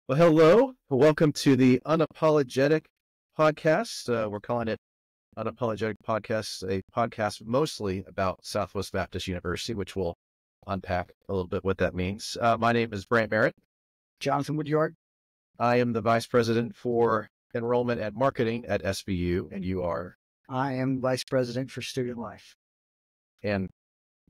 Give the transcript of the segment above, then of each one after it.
Well, hello. Welcome to the Unapologetic Podcast. We're calling it Unapologetic Podcast, a podcast mostly about Southwest Baptist University, which we'll unpack a little bit what that means. My name is Brandt Merritt. Jonathon, Woodyard. I am the Vice President for Enrollment and Marketing at SBU, and you are? I am Vice President for Student Life. And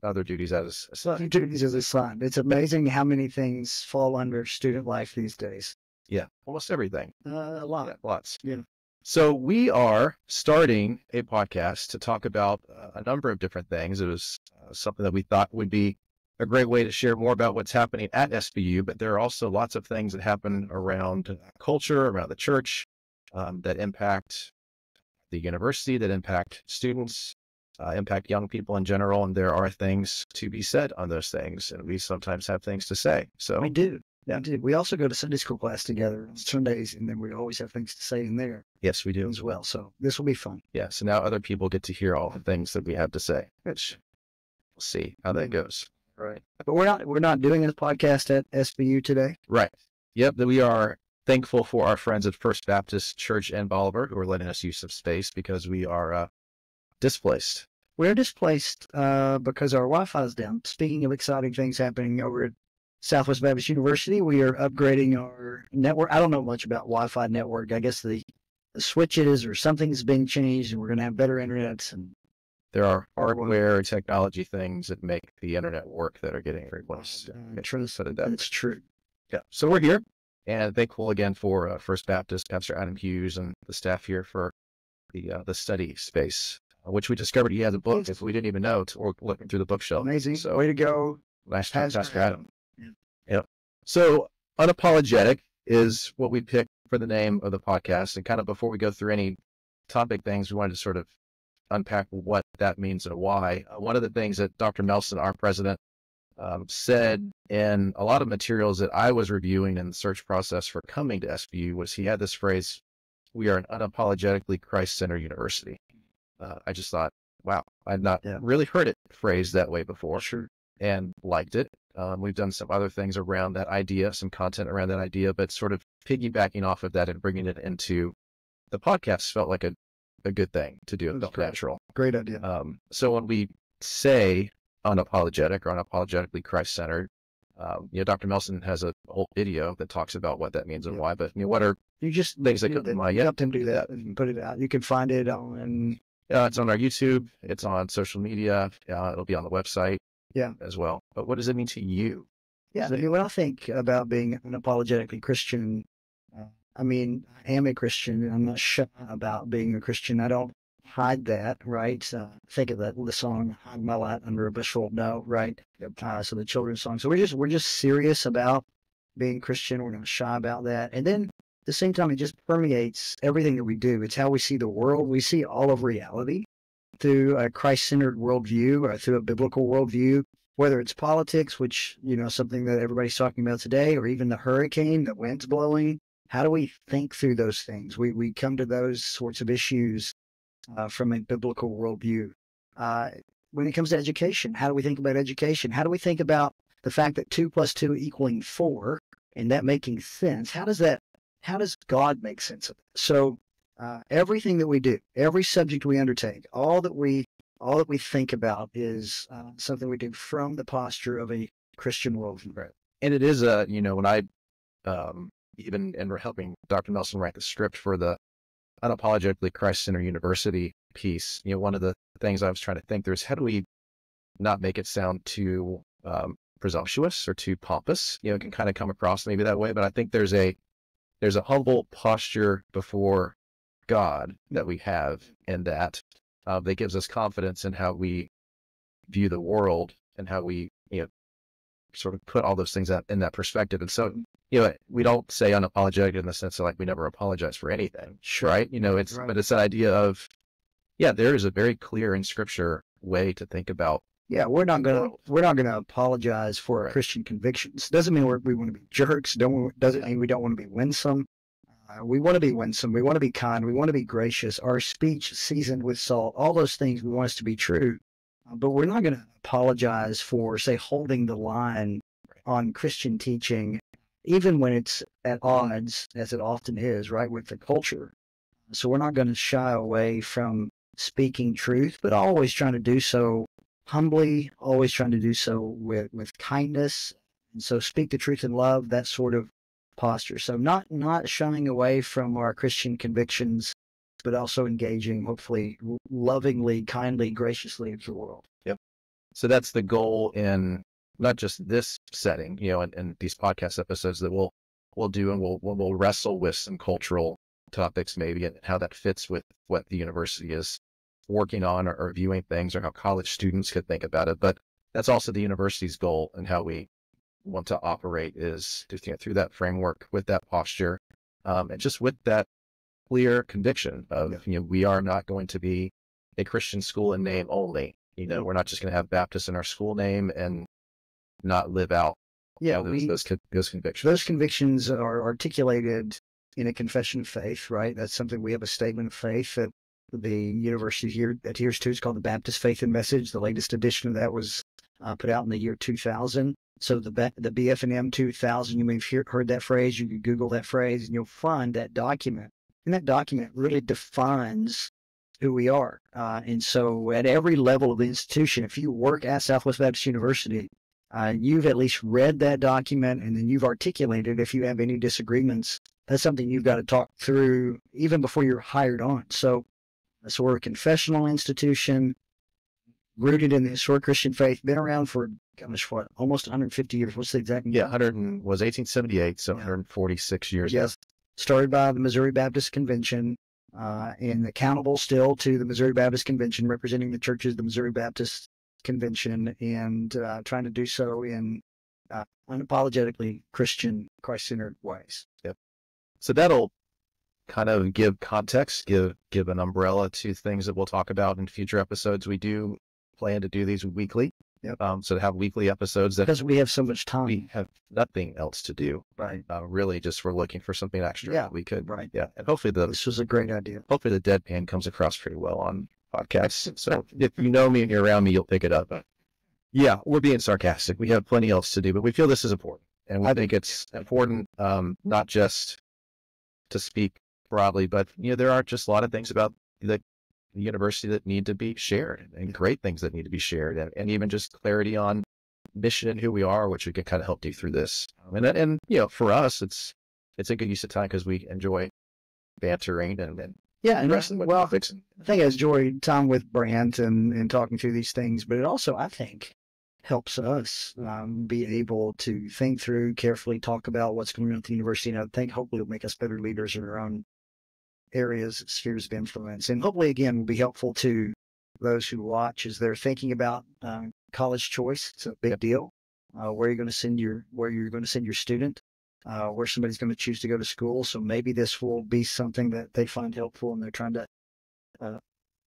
other duties as assigned. Duties as assigned. It's amazing how many things fall under student life these days. Yeah, almost everything. A lot. Yeah, lots. Yeah. So we are starting a podcast to talk about a number of different things. It was something that we thought would be a great way to share more about what's happening at SBU, but there are also lots of things that happen around culture, around the church, that impact the university, that impact students, impact young people in general, and there are things to be said on those things, and we sometimes have things to say. So we do. Yeah, we also go to Sunday school class together on Sundays, and then we always have things to say in there. Yes, we do as well. So this will be fun. Yeah. So now other people get to hear all the things that we have to say, which we'll see how that goes. Right. But we're not doing this podcast at SBU today. Right. Yep. That we are thankful for our friends at First Baptist Church in Bolivar who are letting us use some space because we are displaced. We're displaced because our Wi-Fi is down. Speaking of exciting things happening over at Southwest Baptist University, we are upgrading our network. I don't know much about Wi-Fi network. I guess the switches or something's being changed, and we're going to have better internet. And there are hardware technology things that make the internet work that are getting replaced. That's true. Yeah. So we're here, and thankful again for First Baptist, Pastor Adam Hughes, and the staff here for the study space, which we discovered he has a book if we didn't even know or looking through the bookshelf. Amazing. So way to go. Last time, Pastor Adam. Yeah. So Unapologetic is what we picked for the name of the podcast. And kind of before we go through any topic things, we wanted to sort of unpack what that means and why. One of the things that Dr. Nelson, our president, said in a lot of materials that I was reviewing in the search process for coming to SBU was he had this phrase, "We are an unapologetically Christ-centered university." I just thought, wow, I'd not really heard it phrased that way before. Sure. And liked it. We've done some other things around that idea, some content around that idea, but sort of piggybacking off of that and bringing it into the podcast felt like a good thing to do. It felt natural. Great idea. So when we say unapologetic or unapologetically Christ-centered, Dr. Nelson has a whole video that talks about what that means and why, but what are things that come to mind? Help him do that and put it out. You can find it on... it's on our YouTube. It's on social media. It'll be on the website. As well. But what does it mean to you? Yeah, when I think about being unapologetically Christian, I mean, I am a Christian. I'm not shy about being a Christian. I don't hide that, right? Think of the song, "Hide My Light Under a Bushel." No, right? So the children's song. So we're just serious about being Christian. We're not shy about that. And then at the same time, it just permeates everything that we do. It's how we see the world. We see all of reality through a Christ-centered worldview or through a biblical worldview, whether it's politics, which, something that everybody's talking about today, or even the hurricane, the wind's blowing. How do we think through those things? We come to those sorts of issues from a biblical worldview. When it comes to education, how do we think about education? How do we think about the fact that 2 + 2 = 4 and that making sense? How does God make sense of it? So everything that we do, every subject we undertake, all that we think about is something we do from the posture of a Christian worldview. Right. And it is when I even and we're helping Dr. Nelson write the script for the Unapologetically Christ-centered University piece, one of the things I was trying to think through is how do we not make it sound too presumptuous or too pompous? It can kind of come across maybe that way, but I think there's a humble posture before God that we have in that gives us confidence in how we view the world and how we sort of put all those things in that perspective. And so we don't say unapologetic in the sense of like we never apologize for anything, right? But it's that idea of there is a very clear in Scripture way to think about. We're not gonna apologize for our Christian convictions. Doesn't mean we want to be jerks. Doesn't mean we don't want to be winsome. We want to be winsome. We want to be kind. We want to be gracious. Our speech seasoned with salt. All those things we want us to be true. But we're not going to apologize for, say, holding the line on Christian teaching even when it's at odds, as it often is, right, with the culture. So we're not going to shy away from speaking truth, but always trying to do so humbly, always trying to do so with kindness. And so speak the truth in love, that sort of posture. So not shying away from our Christian convictions, but also engaging, hopefully, lovingly, kindly, graciously with the world. Yep. So that's the goal in not just this setting, and these podcast episodes that we'll do, and we'll wrestle with some cultural topics maybe, and how that fits with what the university is working on or viewing things, or how college students could think about it. But that's also the university's goal, and how we want to operate is to think through that framework with that posture, and just with that clear conviction of, we are not going to be a Christian school in name only. We're not just going to have Baptist in our school name and not live out those convictions. Those convictions are articulated in a confession of faith, right? That's something we have a statement of faith that the university here adheres to. It's called the Baptist Faith and Message. The latest edition of that was put out in the year 2000. So the BF&M 2000, you may have heard that phrase. You can Google that phrase and you'll find that document. And that document really defines who we are. And so at every level of the institution, if you work at Southwest Baptist University, you've at least read that document, and then you've articulated if you have any disagreements. That's something you've got to talk through even before you're hired on. So we're a confessional institution rooted in the historic Christian faith, been around for, almost 150 years. What's the exact? Yeah, 1878, so 146 years. Yes. Started by the Missouri Baptist Convention, and accountable still to the Missouri Baptist Convention, representing the churches, the Missouri Baptist Convention, and trying to do so in unapologetically Christian, Christ-centered ways. Yep. So that'll kind of give context, give an umbrella to things that we'll talk about in future episodes. We do plan to do these weekly. Yep. So to have weekly episodes because we have so much time. We have nothing else to do. Right. Really just we're looking for something extra. Yeah. We could. Right. Yeah. And hopefully this was a great idea. Hopefully the deadpan comes across pretty well on podcasts. So if you know me and you're around me, you'll pick it up. Yeah, we're being sarcastic. We have plenty else to do, but we feel this is important. And I think it's important, not just to speak broadly, but there are just a lot of things about the university that need to be shared, and great things that need to be shared, and even just clarity on mission and who we are, which we can kind of help you through this. And for us, it's a good use of time because we enjoy bantering and wrestling with topics. I think I enjoyed time with Brandt and talking through these things, but it also, I think, helps us be able to think through, carefully talk about what's going on at the university, and I think hopefully it'll make us better leaders in our own areas, spheres of influence. And hopefully, again, will be helpful to those who watch as they're thinking about college choice. It's a big deal. Where you're going to send your student, where somebody's going to choose to go to school. So maybe this will be something that they find helpful, and they're trying to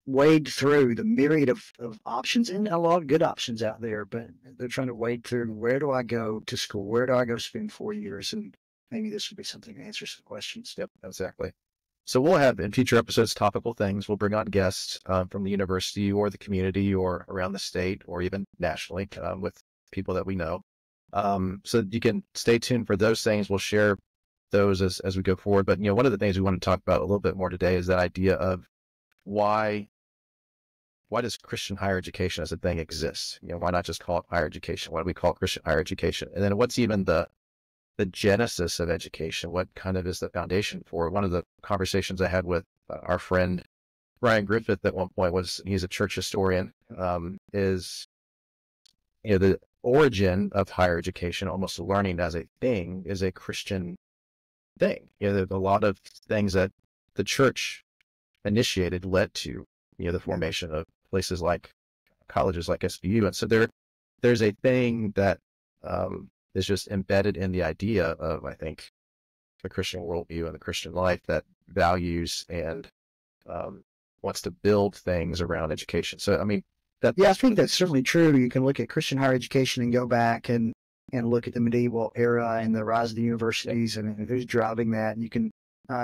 wade through the myriad of options, and a lot of good options out there, but they're trying to wade through, where do I go to school? Where do I go spend 4 years? And maybe this would be something to answer some questions. Yep, exactly. So we'll have in future episodes topical things. We'll bring on guests from the university or the community or around the state or even nationally with people that we know. So you can stay tuned for those things. We'll share those as we go forward. But one of the things we want to talk about a little bit more today is that idea of why does Christian higher education as a thing exist? Why not just call it higher education? Why do we call it Christian higher education? And then what's even the genesis of education? What kind of is the foundation for it? One of the conversations I had with our friend Brian Griffith at one point was, he's a church historian, is the origin of higher education, almost learning as a thing, is a Christian thing. There's a lot of things that the church initiated led to the formation of places like colleges like SBU. And so there's a thing that is just embedded in the idea of, I think, the Christian worldview and the Christian life that values and wants to build things around education. So, I mean, I think that's certainly true. You can look at Christian higher education and go back and look at the medieval era and the rise of the universities and who's driving that. And you can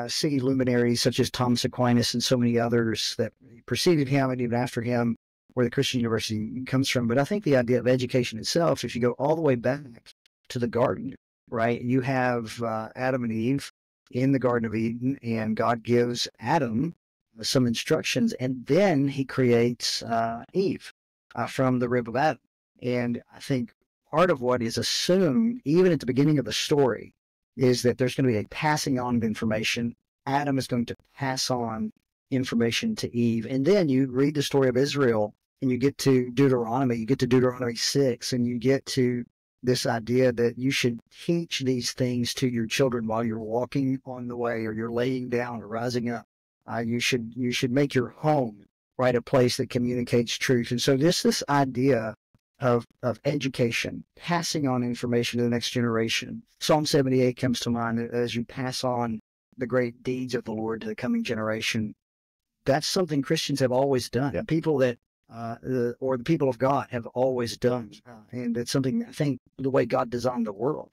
see luminaries such as Thomas Aquinas and so many others that preceded him and even after him, where the Christian university comes from. But I think the idea of education itself, if you go all the way back to the garden, right? You have Adam and Eve in the Garden of Eden, and God gives Adam some instructions, and then he creates Eve from the rib of Adam. And I think part of what is assumed, even at the beginning of the story, is that there's going to be a passing on of information. Adam is going to pass on information to Eve. And then you read the story of Israel, and you get to Deuteronomy, you get to Deuteronomy 6, and you get to this idea that you should teach these things to your children while you're walking on the way, or you're laying down or rising up. You should make your home, right, a place that communicates truth. And so this idea of education, passing on information to the next generation. Psalm 78 comes to mind as you pass on the great deeds of the Lord to the coming generation. That's something Christians have always done. Yeah. People that, or the people of God have always done. And it's something, I think, the way God designed the world.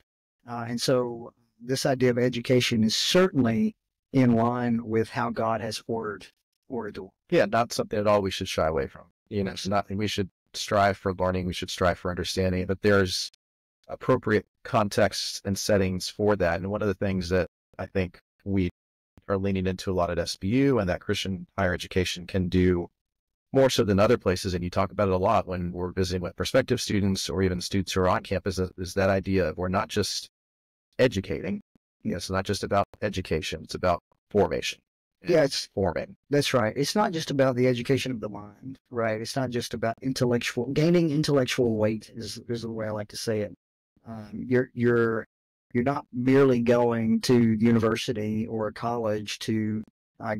And so this idea of education is certainly in line with how God has ordered the world. Yeah, not something at all we should shy away from. It's nothing we should strive for learning, we should strive for understanding, but there's appropriate contexts and settings for that. And one of the things that I think we are leaning into a lot at SBU and that Christian higher education can do more so than other places, and you talk about it a lot when we're visiting with prospective students or even students who are on campus, is that idea of we're not just educating. It's not just about education, it's about formation. Yeah, it's forming. That's right. It's not just about the education of the mind, right? It's not just about gaining intellectual weight is the way I like to say it. You're not merely going to university or a college to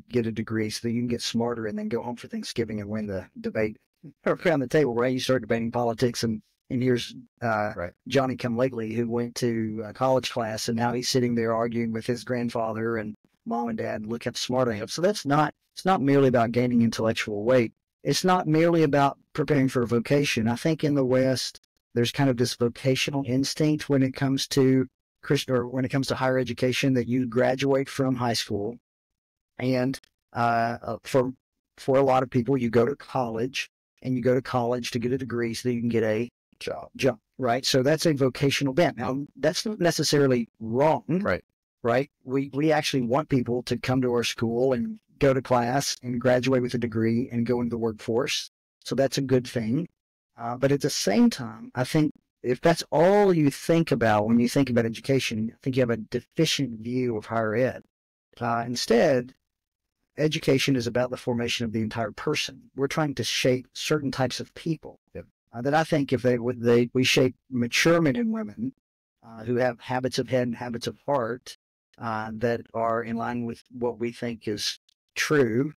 get a degree so that you can get smarter and then go home for Thanksgiving and win the debate around the table, right? You start debating politics, and here's Right. Johnny come lately who went to a college class, and now he's sitting there arguing with his grandfather and mom and dad, look how smart I am. So it's not merely about gaining intellectual weight. It's not merely about preparing for a vocation. I think in the West, there's kind of this vocational instinct when it comes to Christian, or when it comes to higher education, that you graduate from high school, and for a lot of people, you go to college, and you go to college to get a degree so that you can get a job, right? So that's a vocational bent. Now, that's not necessarily wrong. Right? We actually want people to come to our school and go to class and graduate with a degree and go into the workforce. So that's a good thing. But at the same time, I think if that's all you think about when you think about education, I think you have a deficient view of higher ed. Instead, education is about the formation of the entire person. We're trying to shape certain types of people. Yep. That I think if we shape mature men and women who have habits of head and habits of heart, that are in line with what we think is true,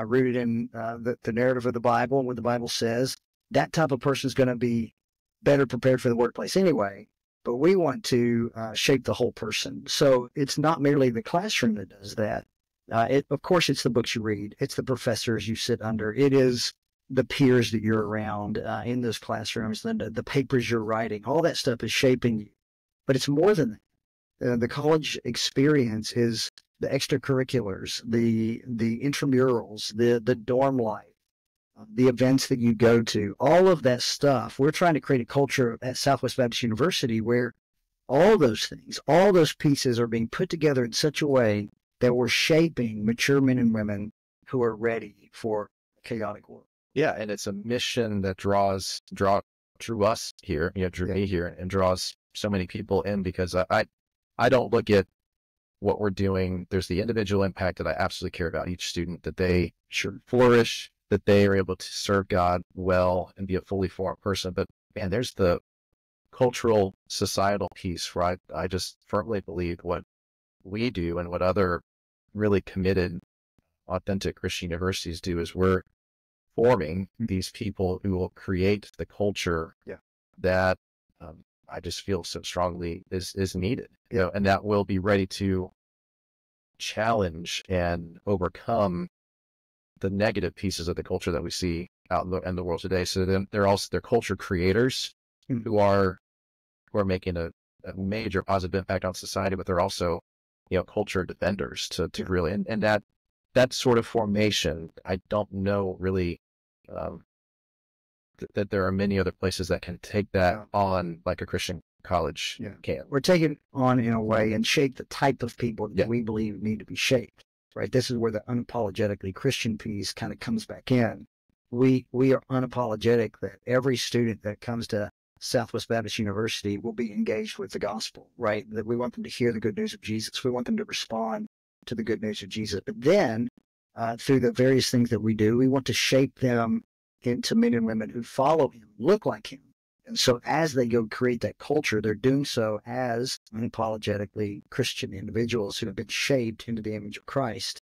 rooted in the narrative of the Bible and what the Bible says, that type of person is going to be better prepared for the workplace anyway. But we want to shape the whole person. So it's not merely the classroom that does that. Of course, it's the books you read. It's the professors you sit under. It is the peers that you're around in those classrooms, the papers you're writing. All that stuff is shaping you. But it's more than that. The college experience is the extracurriculars, the intramurals, the dorm life, the events that you go to, all of that stuff. We're trying to create a culture at Southwest Baptist University where all those things, all those pieces are being put together in such a way that we're shaping mature men and women who are ready for a chaotic world. Yeah, and it's a mission that drew us here, drew me here, and draws so many people in, because I don't look at what we're doing. There's the individual impact that I absolutely care about each student, that they should flourish, that they are able to serve God well and be a fully formed person. But man, there's the cultural, societal piece, right? I just firmly believe what we do and what other really committed, authentic Christian universities do is we're forming these people who will create the culture that I just feel so strongly is needed, and that will be ready to challenge and overcome the negative pieces of the culture that we see out in the world today. So then they're culture creators who are making a major positive impact on society, but they're also, culture defenders to really, and that sort of formation, I don't know really, that there are many other places that can take that on like a Christian college Yeah. can. We're taking on in a way and shape the type of people that Yeah. we believe need to be shaped, right? This is where the unapologetically Christian piece kind of comes back in. We are unapologetic that every student that comes to Southwest Baptist University will be engaged with the gospel, right? That we want them to hear the good news of Jesus. We want them to respond to the good news of Jesus. But then, through the various things that we do, we want to shape them into men and women who follow him, look like him. And so as they go create that culture, they're doing so as unapologetically Christian individuals who have been shaped into the image of Christ.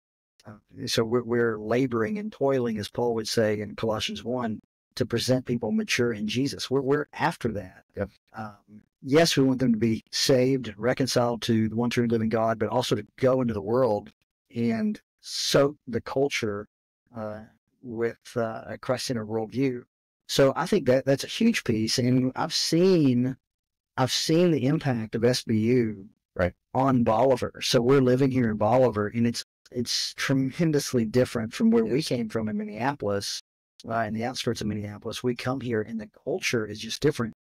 So we're laboring and toiling, as Paul would say in Colossians 1, to present people mature in Jesus. We're after that. Yep. Yes, we want them to be saved, reconciled to the one true living God, but also to go into the world and soak the culture with a Christ-centered worldview. So I think that's a huge piece, and I've seen the impact of SBU on Bolivar. So we're living here in Bolivar, and it's tremendously different from where we came from in Minneapolis, in the outskirts of Minneapolis. We come here, and the culture is just different.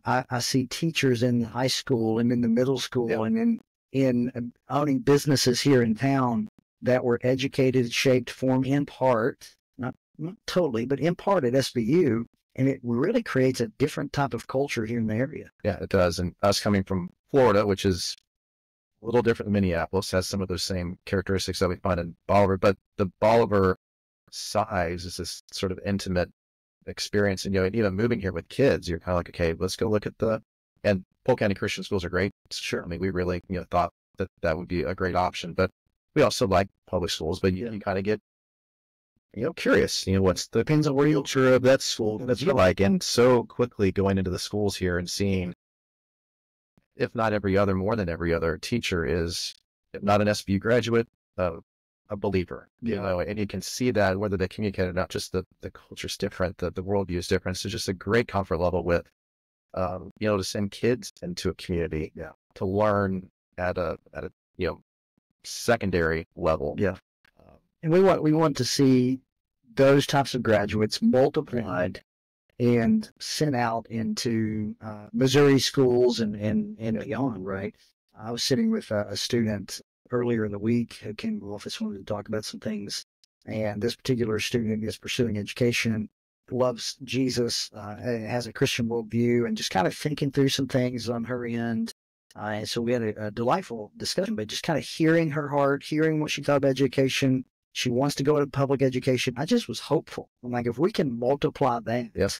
I see teachers in the high school and in the middle school and in owning businesses here in town that were educated, shaped, formed in part, not totally, but in part at SBU. And it really creates a different type of culture here in the area. Yeah, it does. And us coming from Florida, which is a little different than Minneapolis, has some of those same characteristics that we find in Bolivar, but the Bolivar size is this sort of intimate experience. And, even moving here with kids, you're kind of like, okay, let's go look at and Polk County Christian schools are great. Sure. I mean, we really, thought that would be a great option, but we also like public schools, but you kind of get, curious, what's the Depends on where you culture of that school that's like. And so quickly going into the schools here and seeing, if not every other, more than every other teacher is, if not an SBU graduate, a believer, and you can see that whether they communicate or not, just the culture's different, the worldview is different. So just a great comfort level with, to send kids into a community to learn at a secondary level. Yeah. And we want to see those types of graduates multiplied and sent out into Missouri schools and beyond, right? I was sitting with a student earlier in the week who came to the office, wanted to talk about some things. And this particular student is pursuing education, loves Jesus, has a Christian worldview, and just kind of thinking through some things on her end. And so we had a delightful discussion, but just kind of hearing her heart, hearing what she thought about education. She wants to go into public education. I just was hopeful. I'm like, if we can multiply that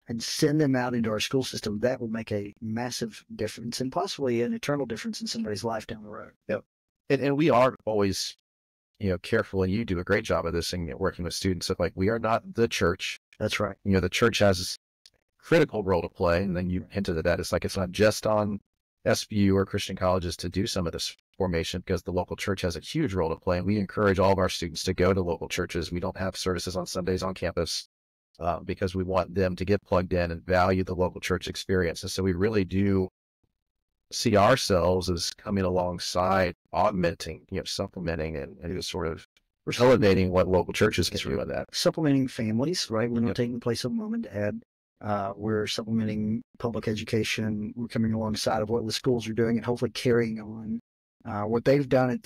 and send them out into our school system, that would make a massive difference and possibly an eternal difference in somebody's life down the road. Yep. And we are always, careful, and you do a great job of this and working with students. So we are not the church. That's right. The church has a critical role to play. And then you hinted at that. It's like, it's not just on SBU or Christian colleges to do some of this formation, because the local church has a huge role to play. And we encourage all of our students to go to local churches. We don't have services on Sundays on campus because we want them to get plugged in and value the local church experience. And so we really do see ourselves as coming alongside, augmenting, supplementing and just sort of elevating what local churches can do with that. Supplementing families, right? We're not taking the place of mom and dad. We're supplementing public education. We're coming alongside of what the schools are doing and hopefully carrying on what they've done at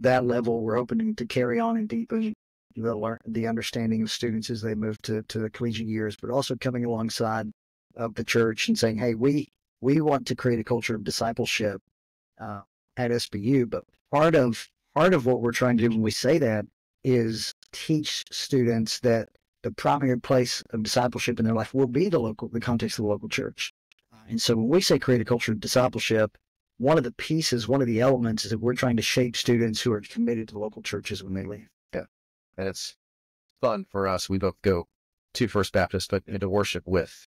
that level. We're hoping to carry on and deepen the understanding of students as they move to the collegiate years, but also coming alongside of the church and saying, hey, we want to create a culture of discipleship at SBU, but part of what we're trying to do when we say that is teach students that the primary place of discipleship in their life will be the context of the local church. And so when we say create a culture of discipleship, one of the elements is that we're trying to shape students who are committed to local churches when they leave. Yeah. And it's fun for us. We both go to First Baptist, but to worship with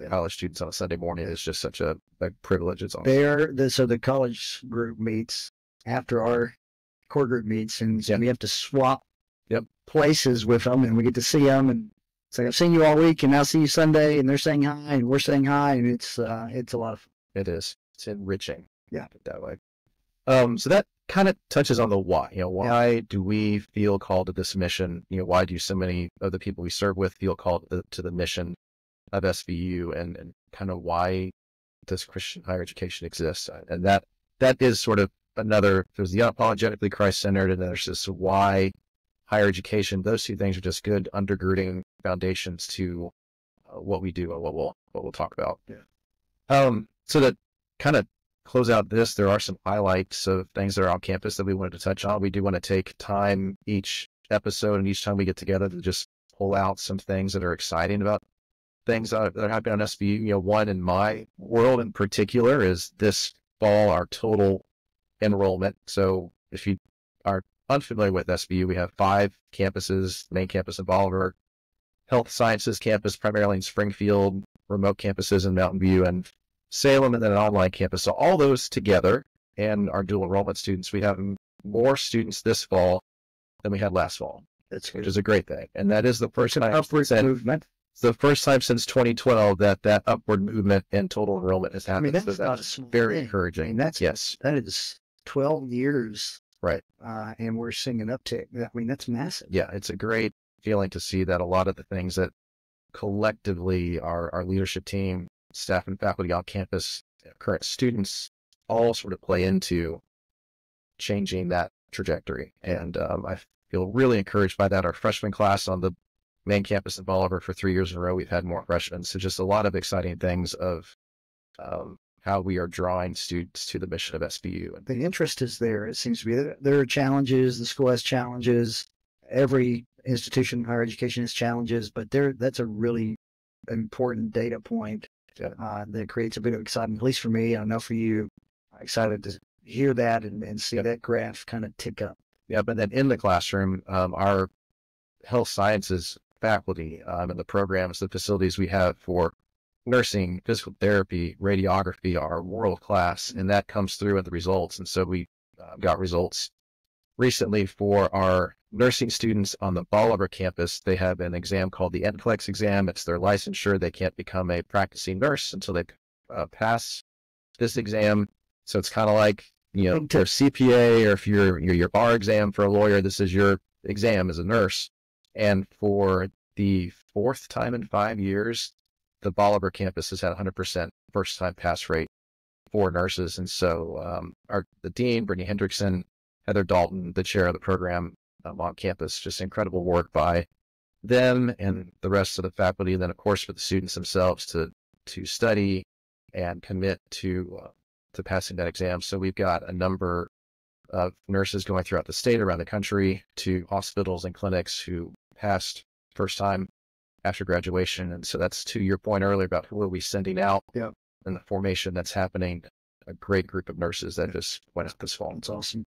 college students on a Sunday morning is just such a privilege. It's awesome. So the college group meets after our core group meets, and we have to swap places with them, and we get to see them, and it's like, I've seen you all week, and now I see you Sunday, and they're saying hi, and we're saying hi, and it's a lot of fun. It is. It's enriching. Yeah. That way. So that kind of touches on the why. Why do we feel called to this mission? Why do so many of the people we serve with feel called to the mission of SVU, and kind of why does Christian higher education exist? And that is sort of another, there's the unapologetically Christ-centered, and then there's this why higher education. Those two things are just good undergirding foundations to what we do and what we'll talk about. Yeah. So that kind of close out this, there are some highlights of things that are on campus that we wanted to touch on. We do want to take time each episode and each time we get together to just pull out some things that are exciting about things that are happening on SBU. One in my world in particular is this fall, our total enrollment. So if you are unfamiliar with SBU, we have 5 campuses, main campus in Bolivar, health sciences campus primarily in Springfield, remote campuses in Mountain View and Salem, and then an online campus. So all those together and our dual enrollment students, we have more students this fall than we had last fall, which is a great thing. And that is the first time upward movement. It's the first time since 2012 that upward movement in total enrollment has happened. I mean, that's so not that's a small very thing. encouraging. I mean, that is 12 years. Right. And we're seeing an uptick. I mean, that's massive. Yeah, it's a great feeling to see that a lot of the things that collectively our leadership team, staff and faculty on campus, current students, all sort of play into changing that trajectory. And I feel really encouraged by that. Our freshman class on the main campus in Bolivar for 3 years in a row, we've had more freshmen. So just a lot of exciting things of how we are drawing students to the mission of SBU. The interest is there. It seems to be there are challenges. The school has challenges. Every institution in higher education has challenges, but that's a really important data point that creates a bit of excitement, at least for me. I know for you, I'm excited to hear that and see that graph kind of tick up. Yeah, but then in the classroom, our health sciences faculty and the programs, the facilities we have for nursing, physical therapy, radiography are world class, and that comes through in the results. And so we got results recently for our nursing students on the Bolivar campus. They have an exam called the NCLEX exam. It's their licensure. They can't become a practicing nurse until they pass this exam. So it's kind of like, their CPA, or if you're your bar exam for a lawyer, this is your exam as a nurse. And for the 4th time in 5 years, the Bolivar campus has had 100% first-time pass rate for nurses. And so the dean, Brittany Hendrickson, Heather Dalton, the chair of the program on campus, just incredible work by them and the rest of the faculty. And then, of course, for the students themselves to study and commit to passing that exam. So we've got a number of nurses going throughout the state, around the country, to hospitals and clinics who passed first time after graduation. And so that's to your point earlier about who are we sending out and the formation that's happening. A great group of nurses that just went out this fall. It's awesome.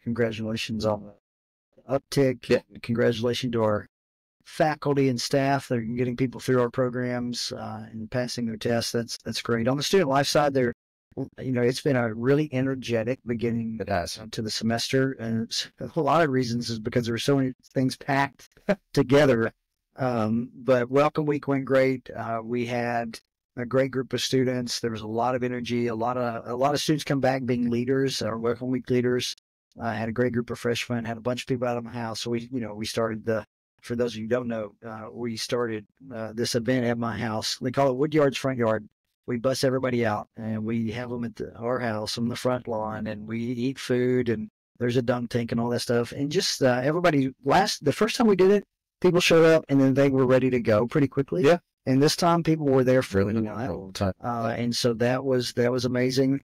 Congratulations on the uptick. Yeah. Congratulations to our faculty and staff that are getting people through our programs and passing their tests. That's great. On the student life side, it's been a really energetic beginning to the semester. And a lot of reasons is because there were so many things packed together. But welcome week went great. We had a great group of students. There was a lot of energy. A lot of students come back being leaders, our welcome week leaders. I had a great group of freshmen. Had a bunch of people out of my house. So we started for those of you who don't know, we started this event at my house. They call it Woodyard's Front Yard. We bus everybody out and we have them at our house on the front lawn, and we eat food, and there's a dunk tank and all that stuff. And just everybody the first time we did it, people showed up and then they were ready to go pretty quickly. Yeah. And this time people were there for a long time. And so that was amazing.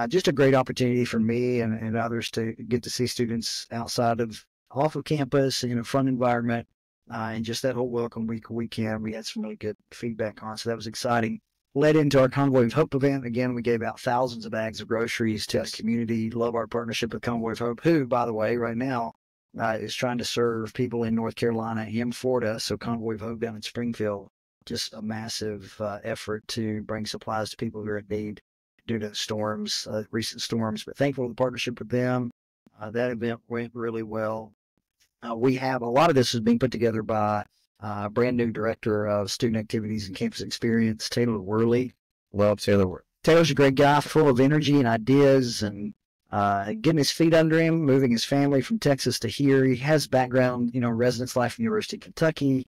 Just a great opportunity for me and others to get to see students off of campus in a fun environment. And just that whole welcome weekend, we had some really good feedback on. So that was exciting. Led into our Convoy of Hope event. Again, we gave out thousands of bags of groceries to the community. Love our partnership with Convoy of Hope, who, by the way, right now is trying to serve people in North Carolina and Florida. So Convoy of Hope down in Springfield, just a massive effort to bring supplies to people who are in need due to storms, recent storms. But thankful for the partnership with them. That event went really well. We have a lot of this is being put together by a brand new director of student activities and campus experience, Taylor Worley. Love Taylor. Taylor's a great guy, full of energy and ideas, and getting his feet under him, moving his family from Texas to here. He has background, residence life from University of Kentucky.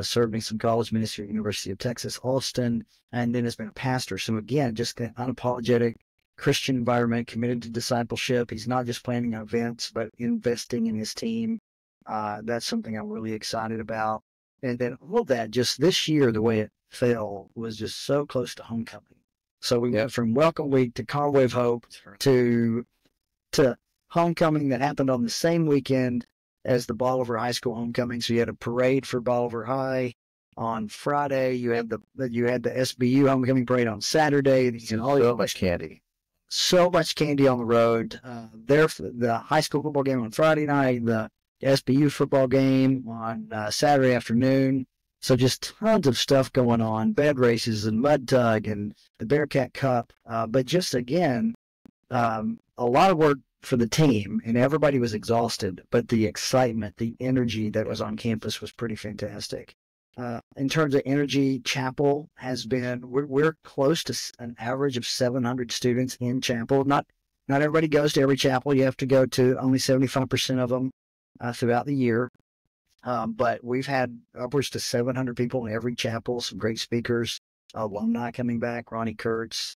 served in some college ministry at University of Texas, Austin, and then has been a pastor. So again, just the unapologetic Christian environment, committed to discipleship. He's not just planning events, but investing in his team. That's something I'm really excited about. And then all that, just this year, the way it fell was just so close to homecoming. So we went from Welcome Week to Convoy of Hope to homecoming that happened on the same weekend as the Bolivar High School homecoming. So you had a parade for Bolivar High on Friday. You had the SBU homecoming parade on Saturday. And so much candy. So much candy on the road. The high school football game on Friday night, the SBU football game on Saturday afternoon. So just tons of stuff going on, bed races and mud tug and the Bearcat Cup. But just, again, a lot of work for the team, and everybody was exhausted. But the excitement, the energy that was on campus was pretty fantastic. In terms of energy, chapel has been, we're close to an average of 700 students in chapel. Not everybody goes to every chapel. You have to go to only 75% of them throughout the year. But we've had upwards to 700 people in every chapel, some great speakers, alumni coming back, Ronnie Kurtz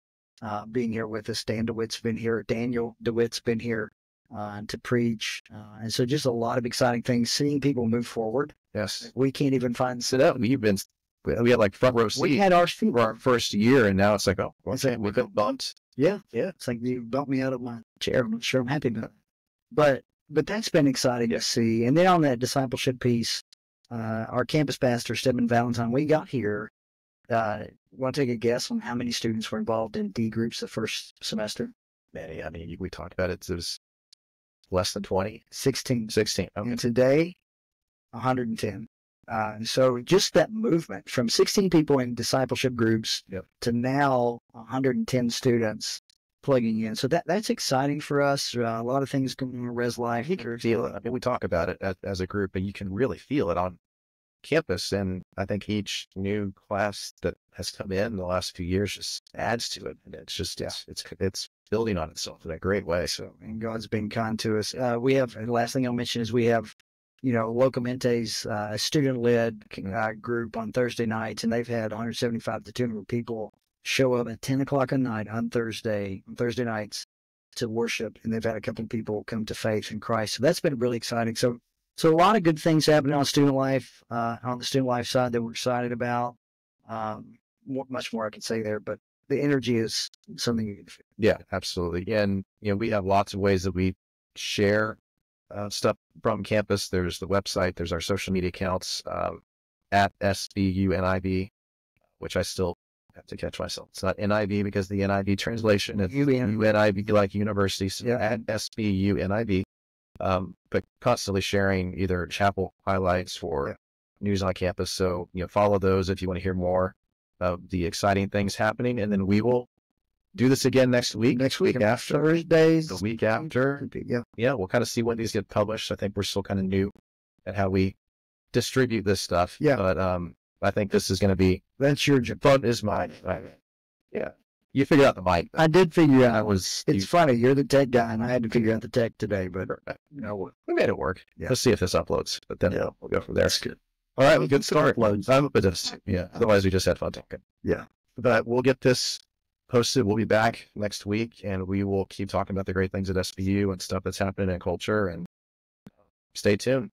being here with us, Daniel DeWitt's been here to preach. And so just a lot of exciting things, seeing people move forward. Yes. We can't even find sit up. We had like front row seat. We had our seat for our first year, and now it's like, we've been bumped. Yeah. It's like you bumped me out of my chair. I'm not sure I'm happy about it. But that's been exciting to see. And then on that discipleship piece, our campus pastor, Stedman Valentine, we got here. Want to take a guess on how many students were involved in D groups the first semester? Many. I mean, we talked about it. It was less than 20. 16. 16. Okay. And today, 110. So just that movement from 16 people in discipleship groups to now 110 students plugging in. So that's exciting for us. A lot of things going on in Res Life. You can feel it. I mean, we talk about it as a group, and you can really feel it on campus. And I think each new class that has come in the last few years just adds to it. And it's just, it's building on itself in a great way. So, and God's been kind to us. We have, and the last thing I'll mention is we have, Locamente's a student-led group on Thursday nights, and they've had 175 to 200 people show up at 10 o'clock at night on Thursday nights to worship, and they've had a couple of people come to faith in Christ. So that's been really exciting. So a lot of good things happening on student life, on the student life side that we're excited about. Much more I can say there, but the energy is something you can feel. Yeah, absolutely. And, we have lots of ways that we share stuff from campus. There's the website, there's our social media accounts, at SBUNIB, which I still have to catch myself. It's not NIV because the NIV translation is UNIB like university, so at SBUNIB. But constantly sharing either chapel highlights or news on campus. So, follow those if you want to hear more of the exciting things happening. And then we will do this again next week after Thursdays, the week after. We'll kind of see when these get published. I think we're still kind of new at how we distribute this stuff. But I think this is going to be, that's your job. Fun is mine. Yeah. You figured out the mic. I did figure out. It's funny. You're the tech guy, and I had to figure out the tech today, but we made it work. Let's see if this uploads, but then we'll go from there. That's good. All right. Good start. I hope it does. Otherwise we just had fun talking. But we'll get this posted. We'll be back next week, and we will keep talking about the great things at SBU and stuff that's happening in culture, and stay tuned.